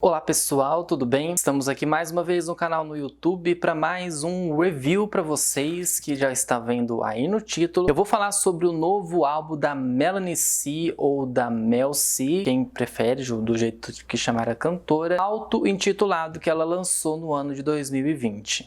Olá pessoal, tudo bem? Estamos aqui mais uma vez no canal no YouTube para mais um review para vocês que já está vendo aí no título. Eu vou falar sobre o novo álbum da Melanie C ou da Mel C, quem prefere, do jeito que chamar a cantora, auto-intitulado que ela lançou no ano de 2020.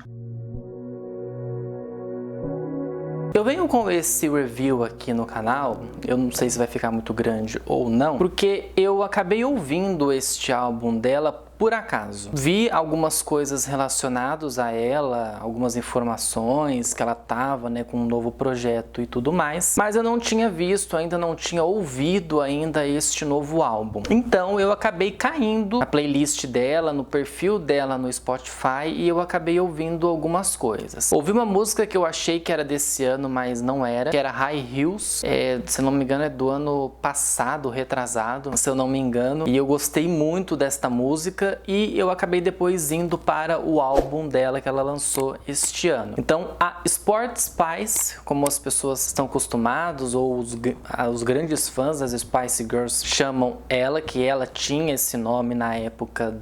Eu venho com esse review aqui no canal, eu não sei se vai ficar muito grande ou não, porque eu acabei ouvindo este álbum dela por acaso. Vi algumas coisas relacionadas a ela, algumas informações que ela tava, com um novo projeto e tudo mais, mas eu não tinha visto, ainda não tinha ouvido ainda este novo álbum. Então eu acabei caindo na playlist dela, no perfil dela no Spotify e eu acabei ouvindo algumas coisas. Ouvi uma música que eu achei que era desse ano, mas não era, que era High Heels, se não me engano é do ano passado, retrasado, se eu não me engano, e eu gostei muito desta música e eu acabei depois indo para o álbum dela que ela lançou este ano. Então a Sport Spice, como as pessoas estão acostumadas, ou os grandes fãs das Spice Girls chamam ela, que ela tinha esse nome na época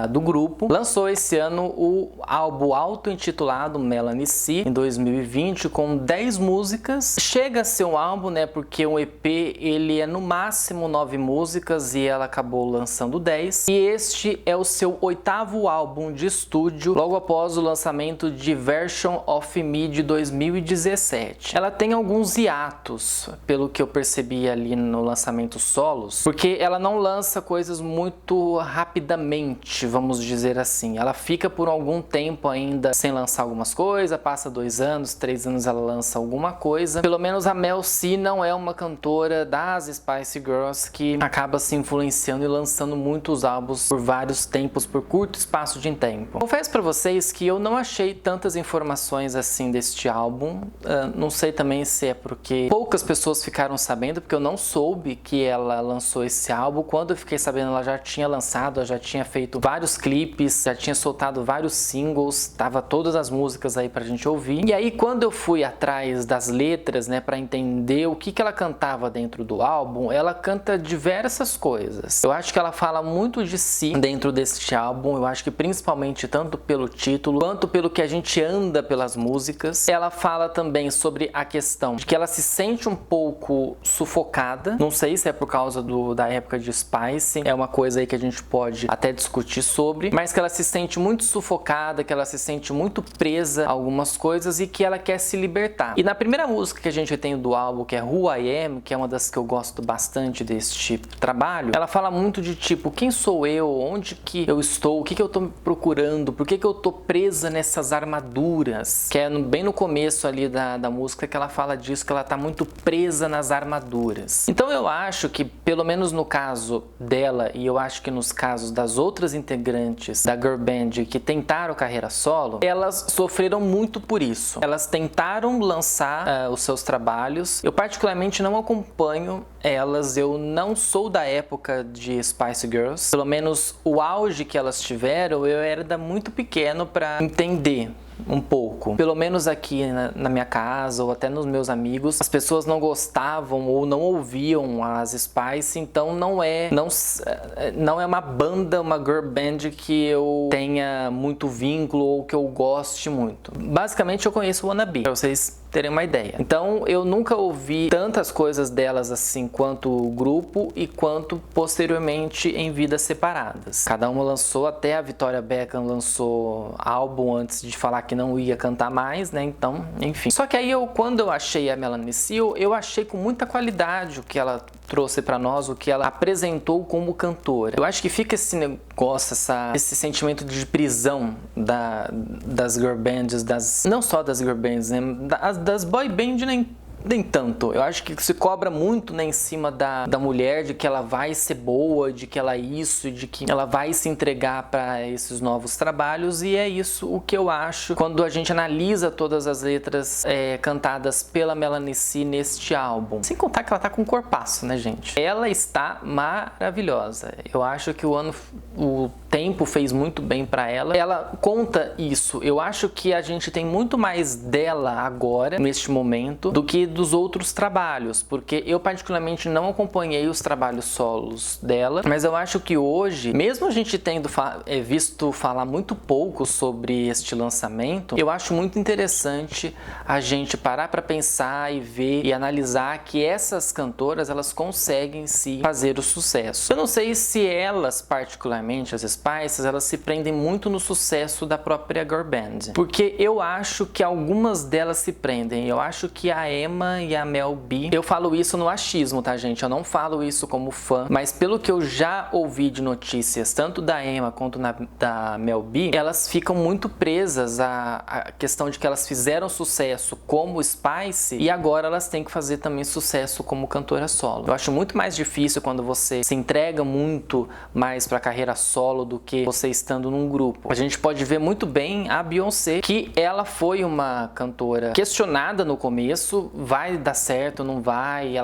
do grupo, lançou esse ano o álbum auto-intitulado Melanie C em 2020 com 10 músicas. Chega a ser um álbum, porque um EP ele é no máximo 9 músicas e ela acabou lançando 10. E este é o seu 8º álbum de estúdio, logo após o lançamento de Version of Me de 2017. Ela tem alguns hiatos, pelo que eu percebi ali no lançamento solos, porque ela não lança coisas muito rapidamente, vamos dizer assim. Ela fica por algum tempo ainda sem lançar algumas coisas, passa 2 anos, 3 anos ela lança alguma coisa. Pelo menos a Mel C não é uma cantora das Spice Girls que acaba se influenciando e lançando muitos álbuns por vários tempos, por curto espaço de tempo. Confesso pra vocês que eu não achei tantas informações assim deste álbum. Não sei também se é porque poucas pessoas ficaram sabendo, porque eu não soube que ela lançou esse álbum. Quando eu fiquei sabendo, ela já tinha lançado, ela já tinha feito vários clipes, já tinha soltado vários singles, tava todas as músicas aí pra gente ouvir. E aí quando eu fui atrás das letras, para entender o que ela cantava dentro do álbum, ela canta diversas coisas. Eu acho que ela fala muito de si dentro deste álbum. Eu acho que principalmente tanto pelo título quanto pelo que a gente anda pelas músicas. Ela fala também sobre a questão de que ela se sente um pouco sufocada. Não sei se é por causa da época de Spice, é uma coisa aí que a gente pode até discutir sobre, mas que ela se sente muito sufocada, que ela se sente muito presa a algumas coisas e que ela quer se libertar. E na primeira música que a gente tem do álbum, que é Who I Am, que é uma das que eu gosto bastante deste trabalho, ela fala muito de tipo, quem sou eu, onde que eu estou, o que eu tô procurando, por que eu tô presa nessas armaduras, que é bem no começo ali da música que ela fala disso, que ela tá muito presa nas armaduras. Então eu acho que, pelo menos no caso dela, e eu acho que nos casos das outras integrantes da girl band que tentaram carreira solo, elas sofreram muito por isso. Elas tentaram lançar os seus trabalhos. Eu particularmente não acompanho elas, eu não sou da época de Spice Girls, pelo menos o auge que elas tiveram, eu era muito pequeno para entender um pouco. Pelo menos aqui na minha casa ou até nos meus amigos, as pessoas não gostavam ou não ouviam as Spice, então não é uma banda, uma girl band que eu tenha muito vínculo ou que eu goste muito. Basicamente eu conheço o Wannabe, pra vocês terem uma ideia. Então eu nunca ouvi tantas coisas delas assim quanto o grupo e quanto posteriormente em vidas separadas. Cada uma lançou, até a Victoria Beckham lançou álbum antes de falar que não ia cantar mais, então, enfim. Só que aí quando eu achei a Melanie C, eu achei com muita qualidade o que ela trouxe pra nós, o que ela apresentou como cantora. Eu acho que fica esse negócio, esse sentimento de prisão das girl bands, não só das girl bands, das boy band nem tanto. Eu acho que se cobra muito em cima da mulher, de que ela vai ser boa, de que ela é isso, de que ela vai se entregar para esses novos trabalhos, e é isso o que eu acho quando a gente analisa todas as letras cantadas pela Melanie C neste álbum. Sem contar que ela tá com um corpaço, gente? Ela está maravilhosa. Eu acho que o tempo fez muito bem para ela. Ela conta isso. Eu acho que a gente tem muito mais dela agora, neste momento, do que dos outros trabalhos, porque eu particularmente não acompanhei os trabalhos solos dela, mas eu acho que hoje, mesmo a gente tendo visto falar muito pouco sobre este lançamento, eu acho muito interessante a gente parar para pensar e ver e analisar que essas cantoras, elas conseguem sim fazer o sucesso. Eu não sei se elas, particularmente as Spices, elas se prendem muito no sucesso da própria girl band, porque eu acho que algumas delas se prendem. Eu acho que a Emma e a Mel B, eu falo isso no achismo, tá, gente? Eu não falo isso como fã, mas pelo que eu já ouvi de notícias, tanto da Emma quanto da Mel B, elas ficam muito presas à questão de que elas fizeram sucesso como Spice e agora elas têm que fazer também sucesso como cantora solo. Eu acho muito mais difícil quando você se entrega muito mais para a carreira solo do que você estando num grupo. A gente pode ver muito bem a Beyoncé, que ela foi uma cantora questionada no começo, vai dar certo, não vai,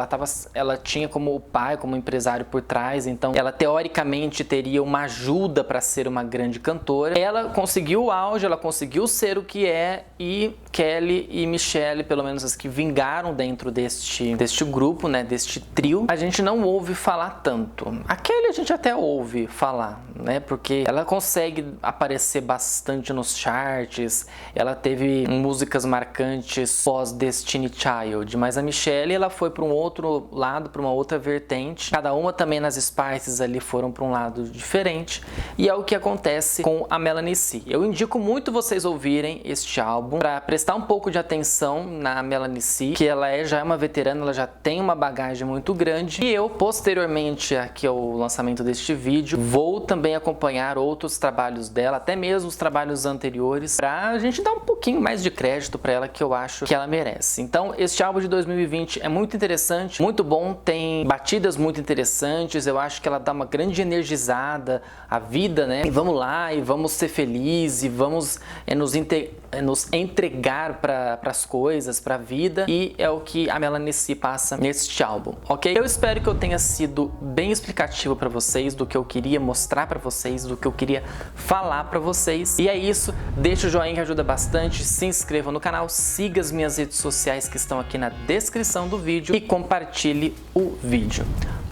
ela tinha como pai, como empresário por trás, então ela teoricamente teria uma ajuda para ser uma grande cantora. Ela conseguiu o auge, ela conseguiu ser o que é, e Kelly e Michelle, pelo menos as que vingaram dentro deste grupo, né, deste trio, a gente não ouve falar tanto. A Kelly a gente até ouve falar, né, porque ela consegue aparecer bastante nos charts, ela teve músicas marcantes pós Destiny Child, mas a Michelle, ela foi para um outro lado, para uma outra vertente. Cada uma também nas Spices ali foram para um lado diferente, e é o que acontece com a Melanie C. Eu indico muito vocês ouvirem este álbum para prestar um pouco de atenção na Melanie C, que ela já é uma veterana, ela já tem uma bagagem muito grande, e eu, posteriormente aqui ao lançamento deste vídeo, vou também acompanhar outros trabalhos dela, até mesmo os trabalhos anteriores, pra gente dar um pouquinho mais de crédito pra ela, que eu acho que ela merece. Então, este álbum de 2020 é muito interessante, muito bom, tem batidas muito interessantes, eu acho que ela dá uma grande energizada à vida, né? E vamos lá, e vamos ser felizes, e vamos nos entregar para as coisas, para a vida, e é o que a Melanie C passa neste álbum, ok? Eu espero que eu tenha sido bem explicativo para vocês do que eu queria mostrar para vocês, do que eu queria falar para vocês, e é isso. Deixa o joinha que ajuda bastante, se inscreva no canal, siga as minhas redes sociais que estão aqui na descrição do vídeo e compartilhe o vídeo.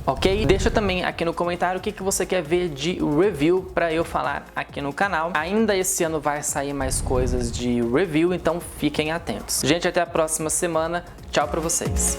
Ok? Deixa também aqui no comentário o que você quer ver de review para eu falar aqui no canal. Ainda esse ano vai sair mais coisas de review, então fiquem atentos. Gente, até a próxima semana. Tchau pra vocês.